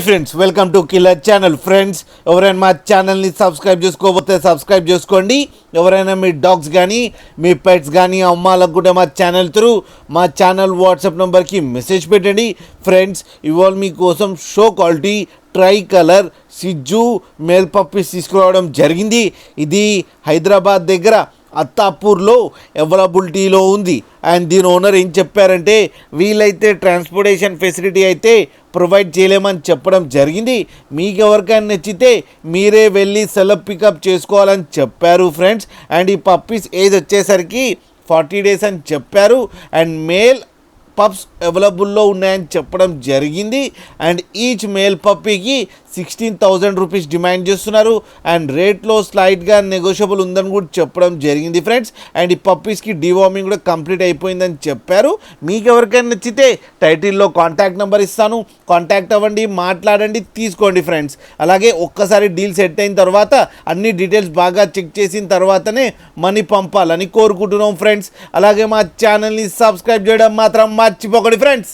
Friends, welcome to killer channel. Friends, ఎవరైనా మా ఛానల్ని సబ్స్క్రైబ్ చేసుకోకపోతే సబ్స్క్రైబ్ చేసుకోండి. ఎవరైనా మీ డాగ్స్ కానీ మీ పెట్స్ కానీ అమ్మాలనుకుంటే మా ఛానల్ త్రూ మా ఛానల్ వాట్సాప్ నెంబర్కి మెసేజ్ పెట్టండి. ఫ్రెండ్స్, ఇవాళ మీకోసం షో క్వాలిటీ ట్రై కలర్ సిజ్జు మేల్ పప్పీస్ తీసుకురావడం జరిగింది. ఇది హైదరాబాద్ దగ్గర అత్తాపూర్లో అవైలబిలిటీలో ఉంది. అండ్ దీని ఓనర్ ఏం చెప్పారంటే, వీలైతే ట్రాన్స్పోర్టేషన్ ఫెసిలిటీ అయితే ప్రొవైడ్ చేయలేమని చెప్పడం జరిగింది. మీకు ఎవరికైనా నచ్చితే మీరే వెళ్ళి సెలవు పికప్ చేసుకోవాలని చెప్పారు ఫ్రెండ్స్. అండ్ ఈ పప్పీస్ ఏజ్ వచ్చేసరికి 40 days అని చెప్పారు. అండ్ మేల్ పప్స్ అవైలబుల్లో ఉన్నాయని చెప్పడం జరిగింది. అండ్ ఈచ్ మేల్ పప్పీకి 16,000 రూపీస్ డిమాండ్ చేస్తున్నారు. అండ్ రేట్లో స్లైట్గా నెగోషియబుల్ ఉందని కూడా చెప్పడం జరిగింది ఫ్రెండ్స్. అండ్ ఈ పప్పీస్కి డివార్మింగ్ కూడా కంప్లీట్ అయిపోయిందని చెప్పారు. మీకు ఎవరికైనా నచ్చితే టైటిల్లో కాంటాక్ట్ నెంబర్ ఇస్తాను, కాంటాక్ట్ అవ్వండి, మాట్లాడండి, తీసుకోండి ఫ్రెండ్స్. అలాగే ఒక్కసారి డీల్ సెట్ అయిన తర్వాత అన్ని డీటెయిల్స్ బాగా చెక్ చేసిన తర్వాతనే మనీ పంపాలని కోరుకుంటున్నాం ఫ్రెండ్స్. అలాగే మా ఛానల్ని సబ్స్క్రైబ్ చేయడం మాత్రం మర్చిపోకండి ఫ్రెండ్స్.